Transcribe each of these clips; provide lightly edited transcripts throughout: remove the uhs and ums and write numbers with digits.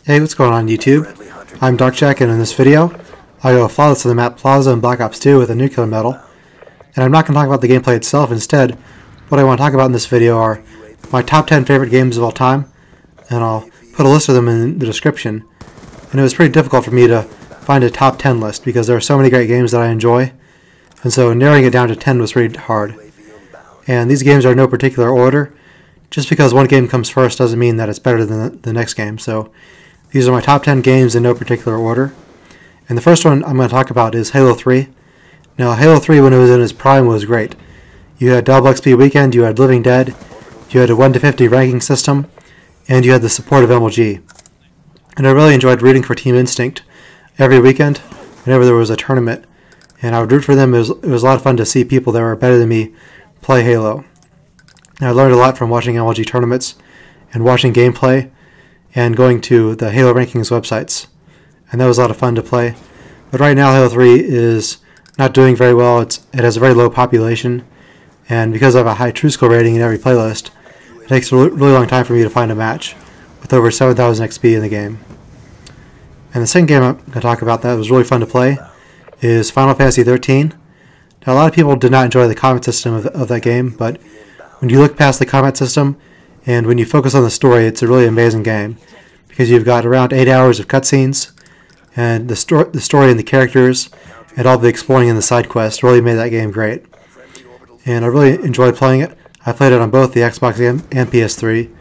Hey, what's going on YouTube? I'm Jak, and in this video, I go flawless to the map Plaza in Black Ops 2 with a nuclear medal. And I'm not going to talk about the gameplay itself. Instead, what I want to talk about in this video are my top 10 favorite games of all time, and I'll put a list of them in the description. And it was pretty difficult for me to find a top 10 list because there are so many great games that I enjoy, and so narrowing it down to 10 was pretty hard. And these games are in no particular order. Just because one game comes first doesn't mean that it's better than the next game. So these are my top 10 games in no particular order. And the first one I'm going to talk about is Halo 3. Now, Halo 3, when it was in its prime, was great. You had Double XP Weekend, you had Living Dead, you had a 1 to 50 ranking system, and you had the support of MLG. And I really enjoyed rooting for Team Instinct every weekend, whenever there was a tournament. And I would root for them. It was a lot of fun to see people that were better than me play Halo. And I learned a lot from watching MLG tournaments and watching gameplay and going to the Halo rankings websites. And that was a lot of fun to play. But right now Halo 3 is not doing very well. It has a very low population, and because I have a high true score rating in every playlist, it takes a really long time for me to find a match with over 7,000 XP in the game. And the second game I'm going to talk about that was really fun to play is Final Fantasy 13. Now, a lot of people did not enjoy the combat system of that game, but when you look past the combat system and when you focus on the story, it's a really amazing game because you've got around 8 hours of cutscenes, and the story and the characters and all the exploring in the side quests really made that game great. And I really enjoyed playing it. I played it on both the Xbox and PS3,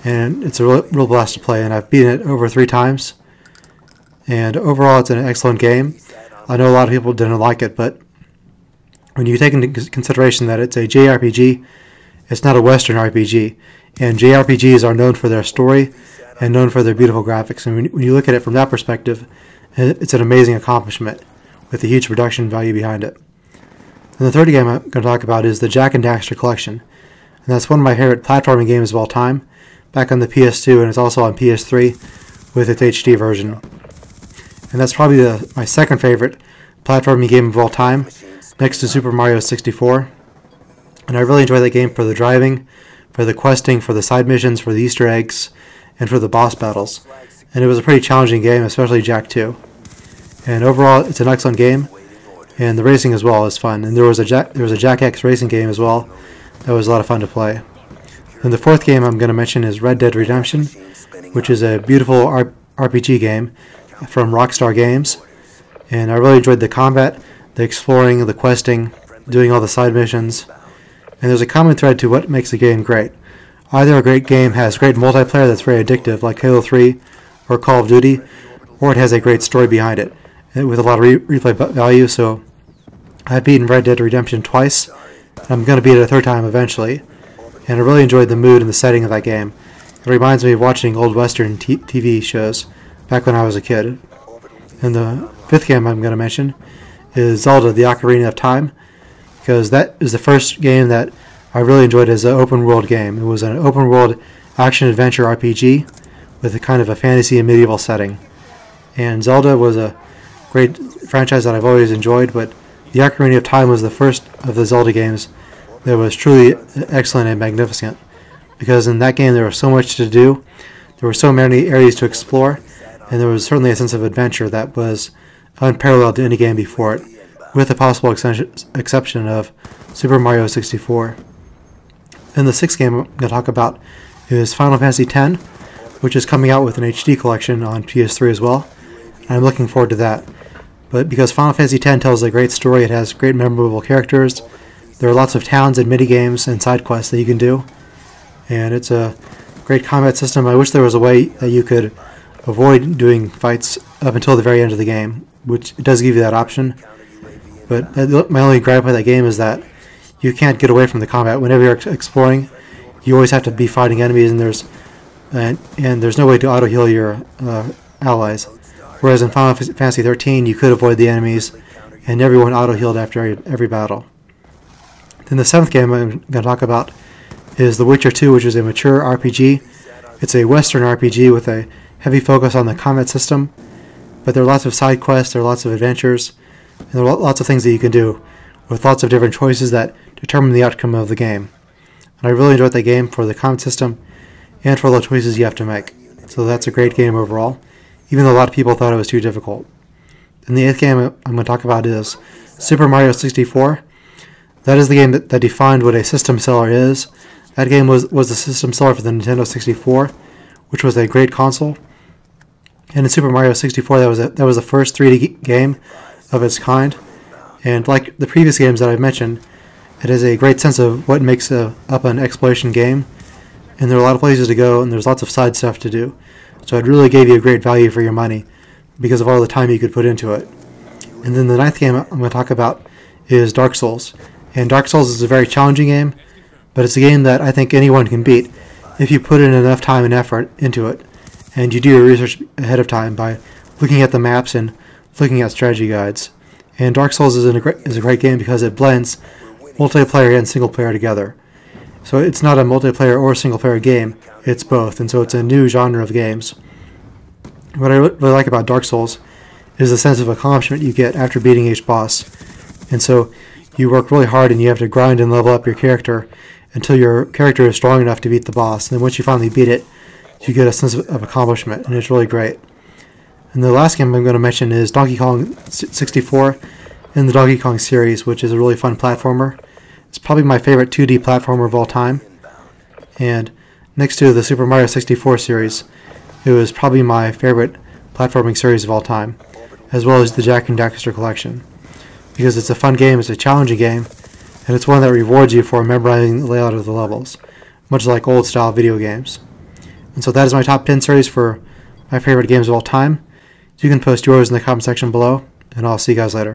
and it's a real blast to play, and I've beaten it over 3 times. And overall, it's an excellent game. I know a lot of people didn't like it, but when you take into consideration that it's a JRPG, it's not a Western RPG, and JRPGs are known for their story and known for their beautiful graphics. And when you look at it from that perspective, it's an amazing accomplishment with a huge production value behind it. And the third game I'm going to talk about is the Jak and Daxter Collection. And that's one of my favorite platforming games of all time, back on the PS2, and it's also on PS3 with its HD version. And that's probably my second favorite platforming game of all time, next to Super Mario 64. And I really enjoy that game for the driving, for the questing, for the side missions, for the Easter eggs, and for the boss battles. And it was a pretty challenging game, especially Jak 2. And overall, it's an excellent game, and the racing as well is fun. And there was a Jak X racing game as well that was a lot of fun to play. And the fourth game I'm going to mention is Red Dead Redemption, which is a beautiful RPG game from Rockstar Games. And I really enjoyed the combat, the exploring, the questing, doing all the side missions. And there's a common thread to what makes a game great. Either a great game has great multiplayer that's very addictive, like Halo 3 or Call of Duty, or it has a great story behind it with a lot of replay value. So I've beaten Red Dead Redemption twice, and I'm going to beat it a third time eventually. And I really enjoyed the mood and the setting of that game. It reminds me of watching old Western TV shows back when I was a kid. And the fifth game I'm going to mention is Zelda, the Ocarina of Time, because that is the first game that I really enjoyed as an open world game. It was an open world action-adventure RPG with a kind of a fantasy and medieval setting. And Zelda was a great franchise that I've always enjoyed, but the Ocarina of Time was the first of the Zelda games that was truly excellent and magnificent. Because in that game there was so much to do, there were so many areas to explore, and there was certainly a sense of adventure that was unparalleled to any game before it, with the possible exception of Super Mario 64. And the sixth game I'm going to talk about is Final Fantasy X, which is coming out with an HD collection on PS3 as well. And I'm looking forward to that. But because Final Fantasy X tells a great story, it has great memorable characters, there are lots of towns and mini-games and side quests that you can do. And it's a great combat system. I wish there was a way that you could avoid doing fights up until the very end of the game, which it does give you that option. But my only gripe with that game is that you can't get away from the combat. Whenever you're exploring, you always have to be fighting enemies, and there's no way to auto-heal your allies. Whereas in Final Fantasy 13, you could avoid the enemies, and everyone auto-healed after every battle. Then the seventh game I'm going to talk about is The Witcher 2, which is a mature RPG. It's a Western RPG with a heavy focus on the combat system, but there are lots of side quests, there are lots of adventures, and there are lots of things that you can do with lots of different choices that determine the outcome of the game. And I really enjoyed that game for the combat system and for all the choices you have to make. So that's a great game overall, even though a lot of people thought it was too difficult. And the 8th game I'm going to talk about is Super Mario 64. That is the game that defined what a system seller is. That game was the system seller for the Nintendo 64, which was a great console. And in Super Mario 64, that was the first 3D game of its kind. And like the previous games that I've mentioned, it has a great sense of what makes up an exploration game. And there are a lot of places to go, and there's lots of side stuff to do. So it really gave you a great value for your money because of all the time you could put into it. And then the 9th game I'm going to talk about is Dark Souls. And Dark Souls is a very challenging game, but it's a game that I think anyone can beat if you put in enough time and effort into it. And you do your research ahead of time by looking at the maps and looking at strategy guides. And Dark Souls is a great game because it blends multiplayer and single player together. So it's not a multiplayer or single player game, it's both, and so it's a new genre of games. What I really like about Dark Souls is the sense of accomplishment you get after beating each boss. And so you work really hard and you have to grind and level up your character until your character is strong enough to beat the boss. And then once you finally beat it, you get a sense of accomplishment, and it's really great. And the last game I'm going to mention is Donkey Kong 64 in the Donkey Kong series, which is a really fun platformer. It's probably my favorite 2D platformer of all time. And next to the Super Mario 64 series, it was probably my favorite platforming series of all time, as well as the Jak and Daxter Collection. Because it's a fun game, it's a challenging game, and it's one that rewards you for memorizing the layout of the levels, much like old-style video games. And so that is my top 10 series for my favorite games of all time. You can post yours in the comment section below, and I'll see you guys later.